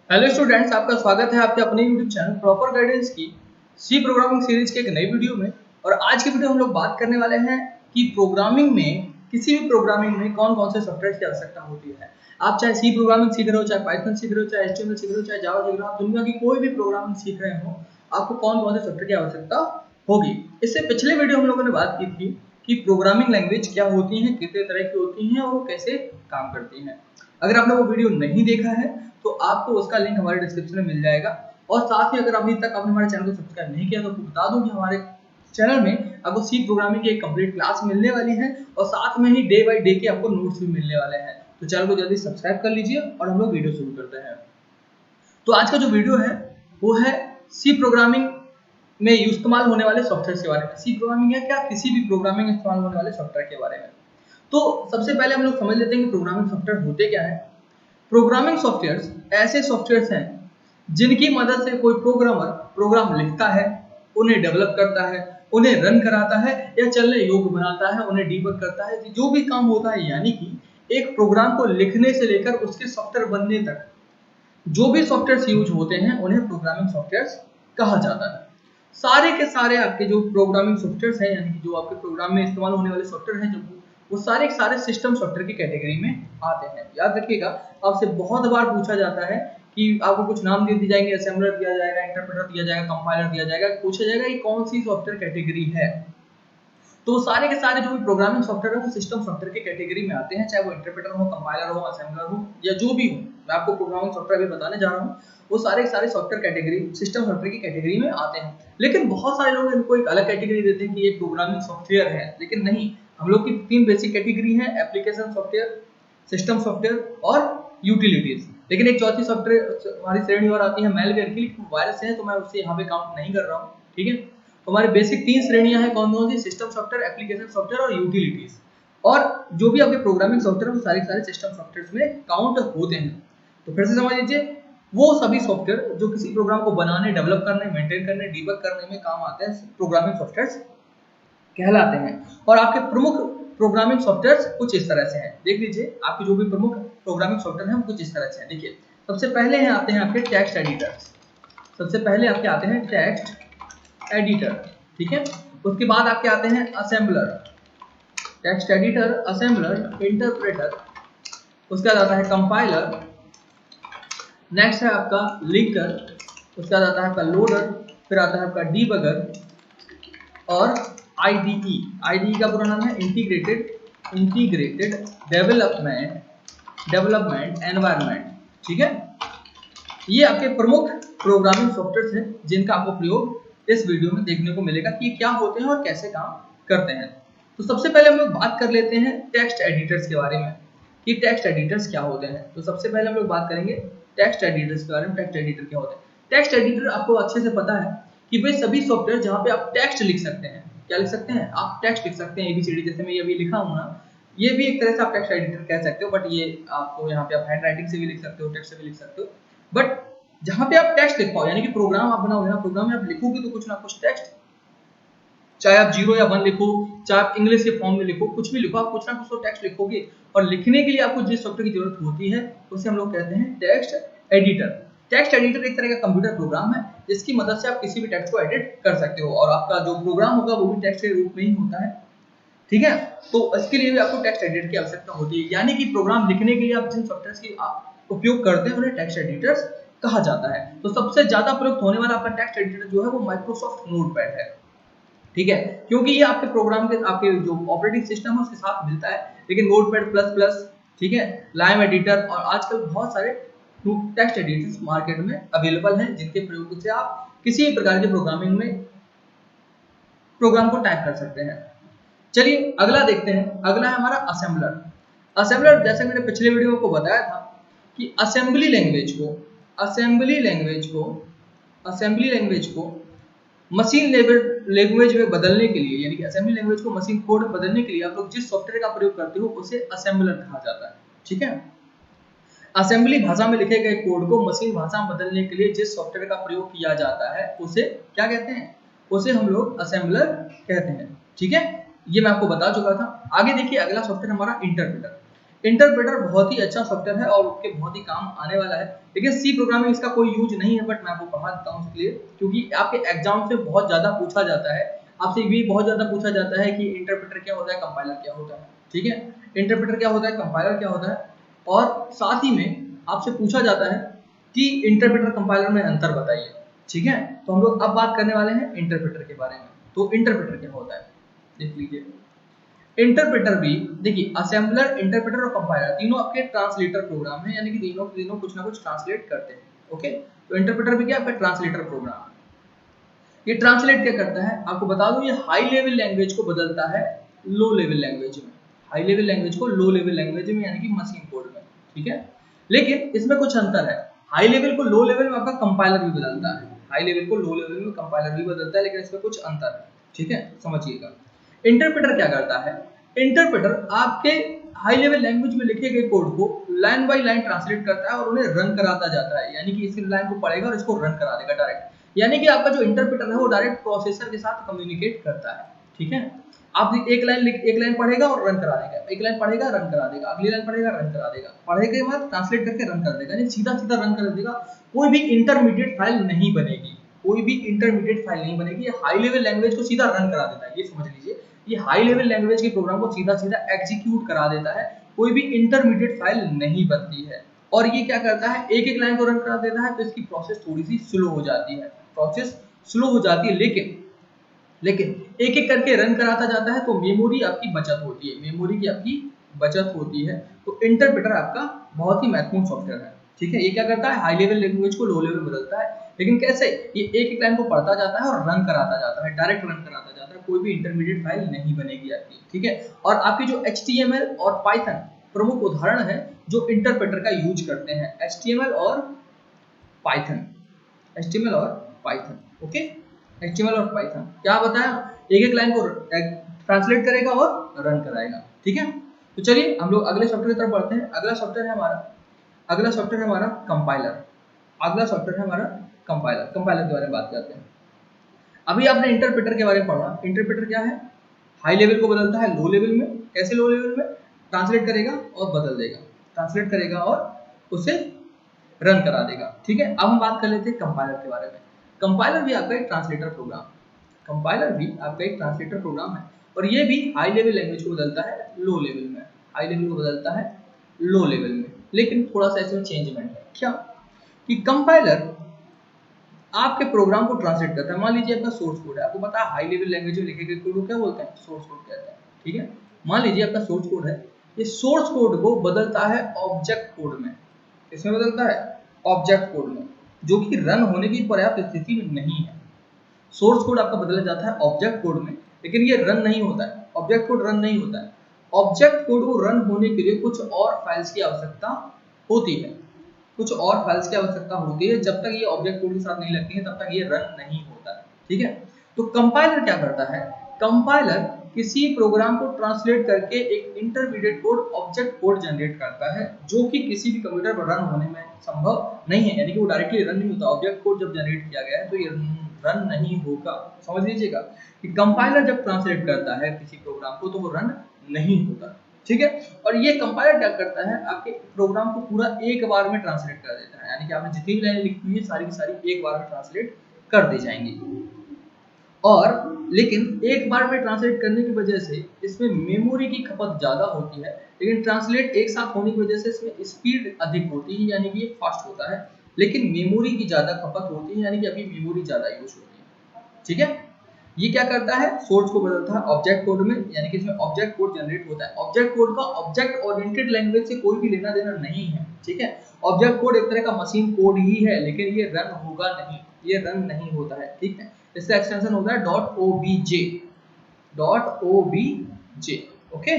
Hello students, आपका स्वागत है आपके अपने YouTube चैनल प्रॉपर गाइडेंस की सी प्रोग्रामिंग सीरीज के एक नई वीडियो में। और आज की वीडियो हम लोग बात करने वाले हैं कि प्रोग्रामिंग में किसी भी प्रोग्रामिंग में कौन कौन से सॉफ्टवेयर की आवश्यकता होती है। आप चाहे सी प्रोग्रामिंग सीख रहे हो, चाहे पाइथन सीख रहे हो, चाहे HTML सीख रहे हो, चाहे जावा सीख रहे हो, आप दुनिया की कोई भी प्रोग्रामिंग सीख रहे हो, आपको कौन कौन से सॉफ्टवेयर की आवश्यकता होगी। इससे पिछले वीडियो हम लोगों ने बात की थी कि प्रोग्रामिंग लैंग्वेज क्या होती है, कितने तरह की होती हैं और वो कैसे काम करती हैं। अगर आपने वो वीडियो नहीं देखा है तो आपको उसका लिंक हमारे डिस्क्रिप्शन में मिल जाएगा। और साथ ही अगर अभी तक आपने हमारे चैनल को सब्सक्राइब नहीं किया तो आपको बता दूं कि हमारे चैनल में आपको सी प्रोग्रामिंग की एक कंप्लीट क्लास मिलने वाली है और साथ में ही डे बाय डे के आपको नोट्स भी मिलने वाले हैं। तो चैनल को जल्दी सब्सक्राइब कर लीजिए और हम लोग वीडियो शुरू करते हैं। तो आज का जो वीडियो है वो है सी प्रोग्रामिंग में इस्तेमाल होने वाले सॉफ्टवेयर के बारे में। सी प्रोग्रामिंग है क्या, किसी भी प्रोग्रामिंग में इस्तेमाल होने वाले सॉफ्टवेयर के बारे में। तो सबसे पहले हम लोग समझ लेते हैं कि प्रोग्रामिंग सॉफ्टवेयर होते क्या है। प्रोग्रामिंग सॉफ्टवेयर्स ऐसे सॉफ्टवेयर्स हैं जिनकी मदद से कोई प्रोग्रामर प्रोग्राम लिखता है, उन्हें डेवलप करता है, उन्हें रन कराता है या चलने योग्य बनाता है, उन्हें डीबग करता है, जो भी काम होता है। यानी कि एक प्रोग्राम को लिखने से लेकर उसके सॉफ्टवेयर बनने तक जो भी सॉफ्टवेयर यूज होते हैं उन्हें प्रोग्रामिंग सॉफ्टवेयर कहा जाता है। सारे के सारे आपके जो प्रोग्रामिंग सॉफ्टवेयर हैं, यानी कि जो आपके प्रोग्राम में इस्तेमाल होने वाले सॉफ्टवेयर हैं, जो वो सारे के सारे सिस्टम सॉफ्टवेयर की कैटेगरी में आते हैं। याद रखिएगा, आपसे बहुत बार पूछा जाता है कि आपको कुछ नाम दे दी जाएंगे, असेंबलर दिया जाएगा, इंटरप्रेटर दिया जाएगा, कंपाइलर दिया जाएगा, पूछा जाएगा ये कौन सी सॉफ्टवेयर कैटेगरी है। तो सारे के सारे जो भी प्रोग्रामिंग सॉफ्टवेयर है वो सिस्टम सॉफ्टवेयर की कैटेगरी में आते हैं, चाहे वो इंटरप्रेटर हो, कंपाइलर हो, असेंबलर हो या जो भी हो। मैं आपको प्रोग्रामिंग सॉफ्टवेयर भी बताने जा रहा हूँ, वो सारे के सारे सॉफ्टवेयर कैटेगरी सिस्टम सॉफ्टवेयर की कैटेगरी में आते हैं। लेकिन बहुत सारे लोग इनको एक अलग कैटेगरी देते हैं कि ये प्रोग्रामिंग सॉफ्टवेयर है, लेकिन नहीं। हम लोग की तीन बेसिक कैटेगरी है: एप्लीकेशन सॉफ्टवेयर, सिस्टम सॉफ्टवेयर और यूटिलिटीज। लेकिन एक चौथी सॉफ्टवेयर हमारी श्रेणी और आती है मैलवेयर की, लेकिन वायरस है तो मैं उसे यहाँ पे काउंट नहीं कर रहा हूँ। ठीक है, तो हमारी बेसिक तीन श्रेणियां हैं, कौन कौन सी? सिस्टम सॉफ्टवेयर, एप्लीकेशन सॉफ्टवेयर और यूटिलिटीज। और जो भी आपके प्रोग्रामिंग सॉफ्टवेयर वो सारे सारे सिस्टम सॉफ्टवेयर में काउंट होते हैं। तो फिर से समझ लीजिए, वो सभी सॉफ्टवेयर जो किसी प्रोग्राम को बनाने, डेवलप करने, मेंटेन करने, डीबग करने में काम आते हैं, प्रोग्रामिंग सॉफ्टवेयर कहलाते हैं। और आपके प्रमुख प्रोग्रामिंग सॉफ्टवेयर कुछ इस तरह से हैं। देख लीजिए, आपके जो भी प्रमुख प्रोग्रामिंग सॉफ्टवेयर हैं वो कुछ इस तरह से हैं। देखिए, सबसे पहले हैं आते हैं आपके टेक्स्ट एडिटर। सबसे पहले आपके आते हैं टेक्स्ट एडिटर। ठीक है, उसके बाद आपके आते हैं assembler, text editor, assembler, interpreter. उसके बाद आता है कंपाइलर। नेक्स्ट है आपका लिंकर। उसके बाद आता है आपका लोडर। फिर आता है आपका डीबगर और IDE। IDE का पूरा नाम है इंटीग्रेटेड डेवलपमेंट एनवायरनमेंट। ठीक है, ये आपके प्रमुख प्रोग्रामिंग सॉफ्टवेयर हैं जिनका आपको प्रयोग इस वीडियो में देखने को मिलेगा कि क्या होते हैं और कैसे काम करते हैं। तो सबसे पहले हम लोग बात कर लेते हैं टेक्स्ट एडिटर्स के बारे में कि टेक्स्ट एडिटर्स क्या होते हैं। तो सबसे पहले हम लोग बात करेंगे टेक्स्ट एडिटर्स के बारे में। टेक्स्ट एडिटर क्या होते हैं? टेक्स्ट एडिटर आपको अच्छे से पता है कि भाई सभी सॉफ्टवेयर जहाँ पे आप टेक्स्ट लिख सकते हैं। क्या लिख सकते हैं? आप टेक्स्ट लिख सकते हैं, ABCD। जैसे मैं ये अभी लिखा हूँ ना, ये भी एक तरह से आप टेक्स्ट एडिटर कह सकते हो, बट ये आपको यहाँ पे आप हैंड राइटिंग से भी लिख सकते हो, टेक्स्ट से भी लिख सकते हो। बट जहां पे आप टेक्स्ट लिख पाओ, यानी कि प्रोग्राम आप बनाओगे ना, प्रोग्राम में आप लिखोगे तो कुछ ना कुछ टेक्स्ट, चाहे आप 0 या 1 लिखो, चाहे आप इंग्लिश के फॉर्म में लिखो, कुछ भी लिखो, आप कुछ ना कुछ तो टेक्स्ट लिखोगे। और लिखने के लिए आपको जिस सॉफ्टवेयर की जरूरत होती है उसे हम लोग कहते हैं टेक्स्ट एडिटर। टेक्स्ट एडिटर एक तरह का कंप्यूटर प्रोग्राम है जिसकी मदद से आप किसी भी टेक्स्ट को एडिट कर सकते हो, और आपका जो प्रोग्राम होगा वो भी टेक्स्ट के रूप में ही होता है। ठीक है, तो इसके लिए भी आपको टेक्स्ट एडिटर की आवश्यकता होती है, यानी कि प्रोग्राम लिखने के लिए आप जिन सॉफ्टवेयर की उपयोग करते हैं उन्हें टेक्स्ट एडिटर्स कहा जाता है। तो सबसे ज्यादा प्रयुक्त होने वाला आपका टेक्स्ट एडिटर जो है वो माइक्रोसॉफ्ट नोटपैड है। ठीक है, क्योंकि ये आपके प्रोग्राम के आपके जो ऑपरेटिंग सिस्टम है उसके साथ मिलता है। लेकिन नोटपैड प्लस प्लस, ठीक है, लाइम एडिटर और आजकल बहुत सारे टेक्स्ट एडिटर्स मार्केट में अवेलेबल हैं जिनके प्रयोग से आप किसी भी प्रकार के प्रोग्रामिंग में प्रोग्राम को टाइप कर सकते हैं। चलिए अगला देखते हैं। अगला है हमारा असेंबलर। असेंबलर, जैसे मैंने पिछले वीडियो में आपको बताया था कि असेंबली लैंग्वेज को मशीन लैंग्वेज में बदलने के लिए, यानी कि असेंबली लैंग्वेज को मशीन कोड में बदलने के लिए आप लोग जिस सॉफ्टवेयर का प्रयोग करते हो उसे असेंबलर कहा जाता है। ठीक है, असेंबली भाषा में लिखे गए कोड को मशीन भाषा में बदलने के लिए जिस सॉफ्टवेयर का प्रयोग किया जाता है उसे क्या कहते हैं? उसे हम लोग असेंबलर कहते हैं। ठीक है, ये मैं आपको बता चुका था। आगे देखिए, अगला सॉफ्टवेयर हमारा इंटरप्रेटर। इंटरप्रेटर बहुत ही अच्छा सॉफ्टवेयर है और उसके बहुत ही काम आने वाला है, लेकिन सी प्रोग्रामिंग इसका कोई यूज नहीं है, बट मैं आपको पढ़ा देता हूँ इसके लिए, क्योंकि आपके एग्जाम से बहुत ज़्यादा पूछा जाता है, आपसे भी बहुत ज़्यादा पूछा जाता है कि इंटरप्रेटर क्या होता है, कंपाइलर क्या होता है। ठीक है, इंटरप्रेटर क्या होता है, कंपाइलर क्या होता है, और साथ ही में आपसे पूछा जाता है कि इंटरप्रेटर कंपाइलर में अंतर बताइए। ठीक है, तो हम लोग अब बात करने वाले हैं इंटरप्रेटर के बारे में। तो इंटरप्रेटर क्या होता है देख लीजिए। इंटरप्रेटर भी देखिए, असेंबलर, इंटरप्रेटर और कंपाइलर तीनों आपके ट्रांसलेटर प्रोग्राम है, यानी कि तीनों कुछ ना कुछ ट्रांसलेट करते हैं। ओके, तो इंटरप्रेटर भी क्या आपका ट्रांसलेटर प्रोग्राम। ये ट्रांसलेट क्या करता है आपको बता दूं, ये हाई लेवल लैंग्वेज को बदलता है लो लेवल लैंग्वेज में, हाई लेवल लैंग्वेज को लो लेवल लैंग्वेज में, यानी कि मशीन कोड में। ठीक है, लेकिन इसमें कुछ अंतर है, हाई लेवल को लो लेवल में आपका कंपाइलर भी बदलता है, हाई लेवल को लो लेवल में कंपाइलर भी बदलता है, लेकिन इसमें कुछ अंतर है। ठीक है, समझिएगा। इंटरप्रेटर क्या करता है, इंटरप्रेटर आपके हाई लेवल लैंग्वेज में लिखे गए कोड को लाइन बाय लाइन ट्रांसलेट करता है और उन्हें रन कराता जाता है, यानी कि इस लाइन को पढ़ेगा और इसको रन करा देगा डायरेक्ट, यानी कि आपका जो इंटरप्रेटर है वो डायरेक्ट प्रोसेसर के साथ कम्युनिकेट करता है। ठीक है, आप एक लाइन पढ़ेगा और रन करा देगा, एक लाइन पढ़ेगा रन करा देगा, अगली लाइन पढ़ेगा रन करा देगा, पढ़े के बाद ट्रांसलेट करके रन कर देगा, यानी सीधा सीधा रन कर देगा, कोई भी इंटरमीडिएट फाइल नहीं बनेगी, कोई भी इंटरमीडिएट फाइल नहीं बनेगी, ये हाई लेवल लैंग्वेज को सीधा रन करा देता है, ये समझ लीजिए, ये हाई लेवल लैंग्वेज के प्रोग्राम को सीधा सीधा एग्जीक्यूट करा देता है, कोई भी इंटरमीडिएट फाइल नहीं बनती है। और ये क्या करता है, एक एक लाइन को रन करा देता है, तो इसकी प्रोसेस थोड़ी सी स्लो हो जाती है, प्रोसेस स्लो हो जाती है, लेकिन एक एक करके रन कराता जाता है, तो मेमोरी आपकी बचत होती है, मेमोरी की आपकी बचत होती है। तो इंटरप्रेटर आपका बहुत ही महत्वपूर्ण सॉफ्टवेयर है। ठीक है, ये क्या करता है, हाई लेवल लैंग्वेज को लो लेवल बदलता है, लेकिन कैसे, ये एक एक लाइन को पढ़ता जाता है और रन कराता जाता है, डायरेक्ट रन कराता जाता है, कोई भी इंटरमीडिएट फाइल नहीं बनेगी आपकी। ठीक है, और आपकी जो HTML और पाइथन प्रमुख उदाहरण है जो इंटरप्रेटर का यूज करते हैं, HTML और पाइथन, HTML और पाइथन। ओके, HTML और पाइथन क्या बताया, एक एक लाइन को ट्रांसलेट करेगा और रन कराएगा। ठीक है, तो चलिए हम लोग अगले सॉफ्टवेयर की तरफ बढ़ते हैं। अगला सॉफ्टवेयर है हमारा कंपाइलर। अगला सॉफ्टवेयर है हमारा कंपाइलर। कंपाइलर के बारे में बात करते हैं। अभी आपने इंटरप्रेटर के बारे में पढ़ा, इंटरप्रेटर क्या है, हाई लेवल को बदलता है लो लेवल में। कैसे लो लेवल में, ट्रांसलेट करेगा और बदल देगा, ट्रांसलेट करेगा और उसे रन करा देगा। ठीक है, अब हम बात कर लेते हैं कंपाइलर के बारे में। कंपाइलर भी आपका एक ट्रांसलेटर प्रोग्राम, कंपाइलर भी आपका एक ट्रांसलेटर प्रोग्राम है, और ये भी हाई लेवल लैंग्वेज को बदलता है लो लेवल में, हाई लेवल को बदलता है लो लेवल में, लेकिन थोड़ा सा इसमें चेंजमेंट है। क्या कि कंपाइलर आपके प्रोग्राम को ट्रांसलेट करता है। मान लीजिए आपका सोर्स कोड है, आपको पता है हाई लेवल लैंग्वेज में लिखे गए कोड को क्या बोलते हैं, सोर्स कोड कहते हैं। ठीक है, मान लीजिए आपका सोर्स कोड है, ये सोर्स कोड को बदलता है ऑब्जेक्ट कोड में। इसमें बदलता है ऑब्जेक्ट कोड में, जो कि रन होने की पर्याप्त स्थिति में नहीं है। सोर्स कोड आपका बदला जाता है ऑब्जेक्ट कोड में, लेकिन ये रन नहीं होता है, ऑब्जेक्ट कोड रन नहीं होता है। ऑब्जेक्ट कोड को रन होने के लिए कुछ और फाइल्स की आवश्यकता होती है, कुछ और फाइल्स की आवश्यकता होती है, जब तक ये ऑब्जेक्ट कोड के साथ नहीं लगती है तब तक ये रन नहीं होता है। ठीक है, तो कंपाइलर क्या करता है, कंपाइलर किसी प्रोग्राम को ट्रांसलेट करके एक intermediate code object code generate करता है, जो कि किसी भी कंप्यूटर पर रन होने में संभव नहीं है, यानी कि वो डायरेक्टली रन नहीं होता। ऑब्जेक्ट कोड जब जनरेट किया गया है तो ये रन नहीं होगा, समझ लीजिएगा कि कंपाइलर जब ट्रांसलेट करता है किसी प्रोग्राम को तो वो रन नहीं होता। ठीक है, और ये कंपाइलर क्या करता है, आपके प्रोग्राम को पूरा एक बार में ट्रांसलेट कर देता है, यानी कि आपने जितनी भी लाइनें लिखी हुई है सारी की सारी एक बार में ट्रांसलेट कर दी जाएंगी। और लेकिन एक बार में ट्रांसलेट करने की वजह से इसमें मेमोरी की खपत ज़्यादा होती है, लेकिन ट्रांसलेट एक साथ होने की वजह से इसमें स्पीड अधिक होती है, यानी कि ये फास्ट होता है, लेकिन मेमोरी की ज़्यादा खपत होती है, यानी कि अभी मेमोरी ज़्यादा यूज होती है। ठीक है, ये क्या करता है, सोर्स को बदलता है ऑब्जेक्ट कोड में, यानी कि इसमें ऑब्जेक्ट कोड जनरेट होता है। ऑब्जेक्ट कोड का ऑब्जेक्ट ओरिएंटेड लैंग्वेज से कोई भी लेना देना नहीं है। ठीक है, ऑब्जेक्ट कोड एक तरह का मशीन कोड ही है, लेकिन ये रन होगा नहीं, ये रन नहीं होता है। ठीक है, इसका एक्सटेंशन होता है .obj, .obj। ओके,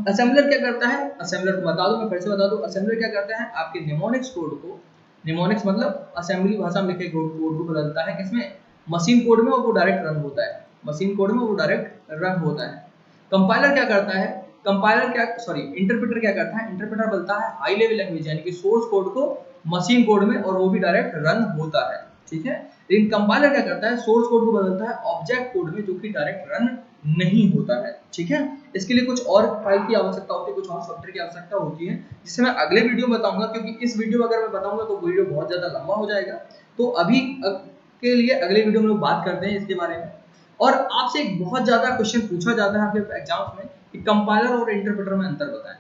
असेंबलर क्या करता है, असेंबलर को बता दूं, मैं फिर से बता दूं, असेंबलर क्या करता है, आपके निमोनिक्स कोड को, निमोनिक्स मतलब असेंबली भाषा में लिखे कोड को बदलता है किसमें, मशीन कोड में, और वो डायरेक्ट रन होता है, मशीन कोड में वो डायरेक्ट रन होता है। कंपाइलर क्या करता है, इंटरप्रेटर क्या करता है, इंटरप्रेटर बदलता है हाई लेवल लैंग्वेज यानी कि सोर्स कोड को मशीन कोड में, और वो भी डायरेक्ट रन होता है। ठीक है, लेकिन कंपाइलर क्या करता है, सोर्स कोड को बदलता है ऑब्जेक्ट कोड में, जो कि डायरेक्ट रन नहीं होता है। ठीक है, इसके लिए कुछ और फाइल की आवश्यकता होती है, कुछ और सॉफ्टवेयर की आवश्यकता होती है, जिसे मैं अगले वीडियो में बताऊंगा, क्योंकि इस वीडियो में अगर मैं बताऊंगा तो वीडियो बहुत ज्यादा लंबा हो जाएगा। तो अभी के लिए अगले वीडियो में लोग बात करते हैं इसके बारे में। और आपसे एक बहुत ज्यादा क्वेश्चन पूछा जाता है आपके एग्जाम्स में कि कंपाइलर और इंटरप्रेटर में अंतर बताएं।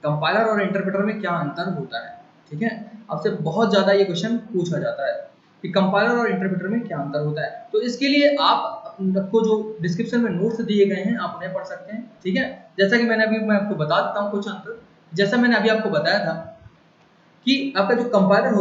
कंपाइलर और इंटरप्रेटर में क्या अंतर होता है? ठीक है, आपसे बहुत ज्यादा ये क्वेश्चन पूछा जाता है कि कंपाइलर और इंटरप्रेटर में क्या अंतर होता है। तो इसके लिए आपको जो डिस्क्रिप्शन में नोट्स दिए गए हैं आप उन्हें पढ़ सकते हैं। ठीक है, जैसा कि मैं आपको बता देता हूँ कुछ अंतर। जैसा मैंने अभी आपको बताया था कि आपका जो कंपाइलर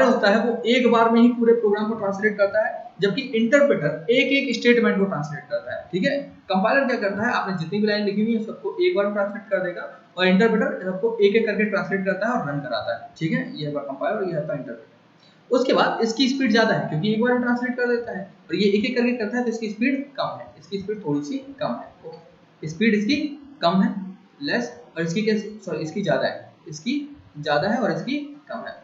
होता है वो एक बार में ही पूरे प्रोग्राम को ट्रांसलेट करता है, जबकि इंटरप्रेटर एक एक स्टेटमेंट को ट्रांसलेट करता है। ठीक है, कंपाइलर क्या करता है, आपने जितनी भी लाइन लिखी हुई है सबको एक बार में ट्रांसलेट कर देगा, और इंटरप्रेटर सबको एक एक करके ट्रांसलेट करता है और रन कराता है। ठीक है, ये है कंपाइलर और ये है इंटरप्रेटर। उसके बाद इसकी स्पीड ज्यादा है क्योंकि एक बार में ट्रांसलेट कर देता है, और ये एक एक करके करता है तो इसकी स्पीड कम है, इसकी स्पीड थोड़ी सी कम है। ओके, स्पीड इसकी कम है, लेस, और इसकी ज्यादा है, इसकी ज्यादा है और इसकी कम है।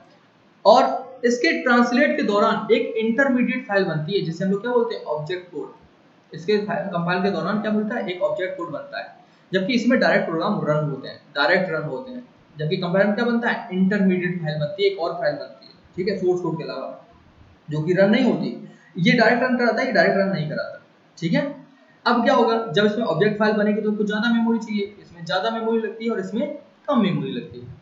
और इसके ट्रांसलेट के दौरान एक इंटरमीडिएट फाइल बनती है जिसे हम लोग क्या बोलते हैं, ऑब्जेक्ट कोड। इसके कंपाइल के दौरान क्या बनता है, एक ऑब्जेक्ट कोड बनता है, जबकि इसमें डायरेक्ट प्रोग्राम रन होते हैं, डायरेक्ट रन होते हैं। जबकि कंपाइलर में क्या बनता है, इंटरमीडिएट फाइल बनती है, एक और फाइल बनती है। ठीक है, सोर्स कोड के अलावा, जो कि रन नहीं होती। ये डायरेक्ट रन कराता है, ये डायरेक्ट रन नहीं कराता। ठीक है, अब क्या होगा, जब इसमें ऑब्जेक्ट फाइल बनेगी तो कुछ ज्यादा मेमोरी चाहिए, इसमें ज्यादा मेमोरी लगती है और इसमें कम मेमोरी लगती है।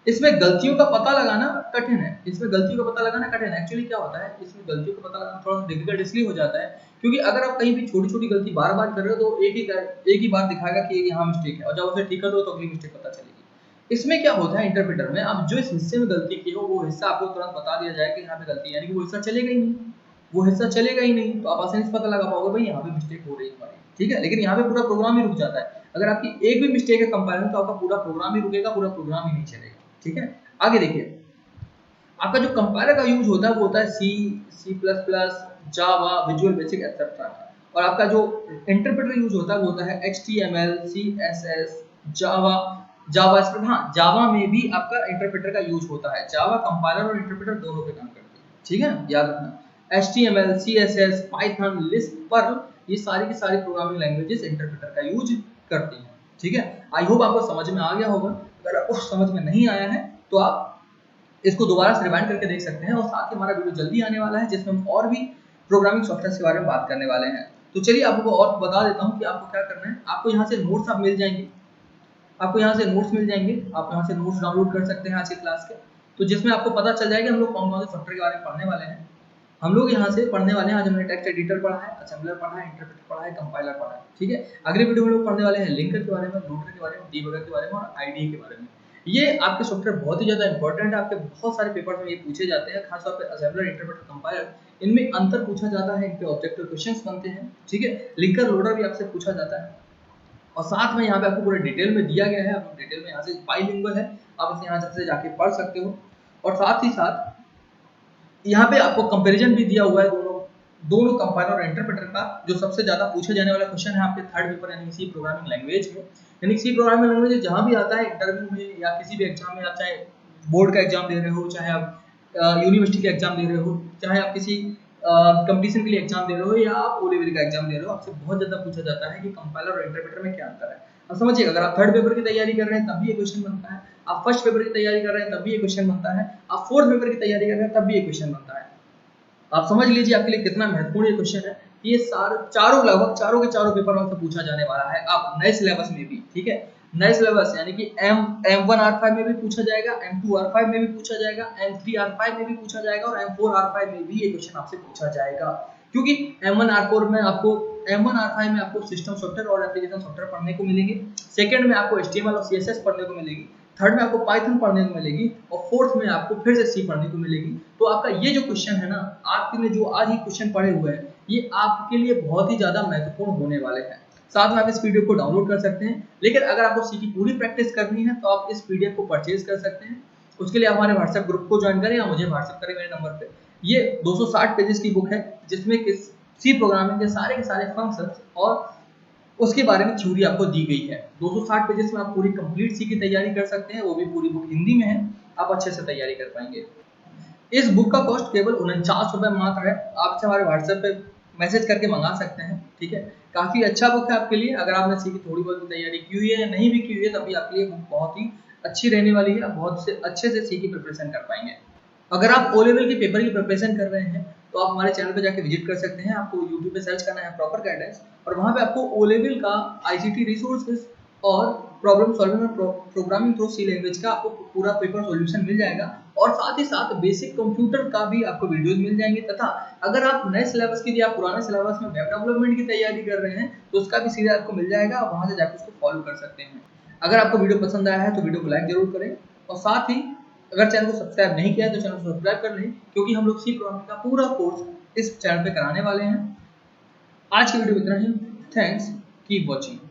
इसमें गलतियों का पता लगाना कठिन है, एक्चुअली क्या होता है, इसमें गलतियों का पता लगाना थोड़ा सा डिफिकल्ट इसलिए हो जाता है क्योंकि अगर आप कहीं भी छोटी छोटी गलती बार बार कर रहे हो तो एक ही बार दिखाएगा कि यहाँ मिस्टेक है, और जब उसे ठीक कर दो तो अगली मिस्टेक पता चलेगी। इसमें क्या होता है, इंटरप्रेटर में आप जो इस हिस्से में गलती की हो वो हिस्सा आपको तुरंत बता दिया जाए कि यहाँ पे गलती है, यानी कि वो हिस्सा चलेगा ही नहीं, तो आप आसानी से पता लगा पाओगे भाई यहाँ पे मिस्टेक हो रही है हमारी। ठीक है, लेकिन यहाँ पे पूरा प्रोग्राम ही रुक जाता है। अगर आपकी एक भी मिस्टेक है कंपाइलर में तो आपका पूरा प्रोग्राम ही रुकेगा, पूरा प्रोग्राम ही नहीं चलेगा। ठीक है, आगे देखिए, आपका जो कंपाइलर का यूज होता है वो होता है सी, सी प्लस प्लस, जावा, विजुअल बेसिक एक्सेट्रा। और आपका जो इंटरप्रेटर यूज होता है वो होता है HTML, CSS, जावा, जावास्क्रिप्ट। हाँ, जावा में भी आपका इंटरप्रेटर का यूज होता है। जावा कंपाइलर और इंटरप्रेटर दोनों पे काम करती है। ठीक है, याद रखना, HTML, CSS, Python, lisp, perl, ये सारी की सारी प्रोग्रामिंग लैंग्वेजेस इंटरप्रेटर का यूज करती हैं। ठीक है, आई होप आपको समझ में आ गया होगा। अगर आपको समझ में नहीं आया है तो आप इसको दोबारा से रिवाइंड करके देख सकते हैं, और साथ ही हमारा वीडियो जल्दी आने वाला है जिसमें हम और भी प्रोग्रामिंग सॉफ्टवेयर के बारे में बात करने वाले हैं। तो चलिए आपको और बता देता हूं कि आपको क्या करना है। आपको यहाँ से नोट्स आप मिल जाएंगे, आप यहाँ से नोट्स डाउनलोड कर सकते हैं आज की क्लास के, तो जिसमें आपको पता चल जाएगा हम लोग कौन कौन से सॉफ्टवेयर के बारे में पढ़ने वाले हैं। हम लोग यहाँ से पढ़ने वाले हैं, आज हमने टेक्स्ट एडिटर पढ़ा है, असेंबलर पढ़ा है, इंटरप्रेटर पढ़ा है, कंपाइलर पढ़ा है। ठीक है, अगले वीडियो में लोग पढ़ने वाले हैं लिंकर के बारे में, लोडर के बारे में, डीबगर के बारे में और आईडीई के बारे में। ये आपके सॉफ्टवेयर बहुत ही ज्यादा इंपॉर्टेंट है, आपके बहुत सारे पेपर में ये पूछे जाते हैं, खासतौर पर असेंबलर, इंटरप्रेटर, कंपाइलर, इनमें अंतर पूछा जाता है, इन पे ऑब्जेक्टिव क्वेश्चंस बनते हैं। ठीक है, लिंकर लोडर भी आपसे पूछा जाता है, और साथ में यहाँ पे आपको पूरे डिटेल में दिया गया है, आप डिटेल में यहाँ से बाइलिंगुअल है, आप इसे यहाँ से जाके पढ़ सकते हो। और साथ ही साथ यहाँ पे आपको कंपैरिजन भी दिया हुआ है दोनों कंपाइलर और इंटरप्रेटर का। जो सबसे ज्यादा पूछे जाने वाला क्वेश्चन है आपके थर्ड पेपर यानी सी प्रोग्रामिंग लैंग्वेज में, यानी सी प्रोग्रामिंग लैंग्वेज जहां भी आता है इंटरव्यू में या किसी भी एग्जाम में, आप चाहे बोर्ड का एग्जाम दे रहे हो, चाहे आप यूनिवर्सिटी का एग्जाम दे रहे हो, चाहे आप किसी कंपटीशन के लिए एग्जाम दे रहे हो, या आप ओ लेवल का एग्जाम दे रहे हो, आपसे बहुत ज्यादा पूछा जाता है कि कंपाइलर और इंटरप्रेटर में क्या अंतर है। अब समझिए, अगर आप थर्ड पेपर की तैयारी कर रहे हैं तब भी ये क्वेश्चन बनता है, आप फर्स्ट पेपर की तैयारी कर रहे हैं तब भी ये क्वेश्चन बनता है, आप फोर्थ पेपर की तैयारी कर रहे हैं तब भी ये क्वेश्चन बनता है। आप समझ लीजिए आपके लिए कितना महत्वपूर्ण ये क्वेश्चन है। ये लगभग चारों के चारों पेपर में से पूछा जाने वाला है, आप नए सिलेबस में भी। ठीक है, नए सिलेबस यानी कि M1R5 में भी पूछा जाएगा, M2R5 में भी पूछा जाएगा, M3R5 में भी पूछा जाएगा, और M4R5 में भी ये क्वेश्चन आपसे पूछा जाएगा। क्योंकि M1R5 में आपको सिस्टम सॉफ्टवेयर और एप्लीकेशन सॉफ्टवेयर पढ़ने को मिलेंगे, सेकंड में आपको HTML और CSS पढ़ने को मिलेगी, थर्ड में आपको पाइथन पढ़ने को मिलेगी, और फोर्थ में आपको फिर से सी पढ़ने को मिलेगी। तो आपका ये जो क्वेश्चन है ना, आपके लिए जो आज ही क्वेश्चन पढ़े हुए हैं, ये आपके लिए बहुत ही ज्यादा महत्वपूर्ण होने वाले हैं। साथ में आप इस पीडीएफ को डाउनलोड कर सकते हैं, लेकिन अगर आपको सी की पूरी प्रैक्टिस करनी है तो आप इस पीडीएफ को परचेज कर सकते हैं। उसके लिए हमारे व्हाट्सएप ग्रुप को ज्वाइन करें या मुझे व्हाट्सएप करें मेरे नंबर पे। ये 260 पेजेस की बुक है जिसमें सी प्रोग्रामिंग के सारे फंक्शंस और उसके बारे में थ्योरी आपको दी गई है। 260 पेजेस में आप पूरी कंप्लीट सी की तैयारी कर सकते हैं, वो भी पूरी बुक हिंदी में है, आप अच्छे से तैयारी कर पाएंगे। इस बुक का कॉस्ट केवल 49 रुपए मात्र है। आप हमारे व्हाट्सएप पे मैसेज करके मंगा सकते हैं। ठीक है, काफ़ी अच्छा बुक है आपके लिए। अगर आपने सी की थोड़ी बहुत भी तैयारी की हुई है या नहीं भी की हुई है, तब भी आपके लिए बुक बहुत ही अच्छी रहने वाली है। आप बहुत से अच्छे से सी की प्रिपरेशन कर पाएंगे। अगर आप ओ लेवल के पेपर की प्रिपरेशन कर रहे हैं तो आप हमारे चैनल पर जाकर विजिट कर सकते हैं। आपको यूट्यूब पे सर्च करना है प्रॉपर गाइडेंस, और वहाँ पे आपको ओ लेवल का आईसीटी रिसोर्सेज और प्रॉब्लम सॉल्विंग और प्रोग्रामिंग थ्रू सी लैंग्वेज का आपको पूरा पेपर सॉल्यूशन मिल जाएगा। और साथ ही साथ बेसिक कंप्यूटर का भी आपको वीडियोज मिल जाएंगे। तथा अगर आप नए सिलेबस की या पुराने सिलेबस में वेब डेवलपमेंट की तैयारी कर रहे हैं तो उसका भी सीधे आपको मिल जाएगा। आप वहाँ से जाकर उसको फॉलो कर सकते हैं। अगर आपको वीडियो पसंद आया है तो वीडियो को लाइक जरूर करें, और साथ ही अगर चैनल को सब्सक्राइब नहीं किया है तो चैनल को सब्सक्राइब कर लें, क्योंकि हम लोग सी प्रोग्रामिंग का पूरा कोर्स इस चैनल पे कराने वाले हैं। आज की वीडियो में इतना ही। Thanks, keep watching.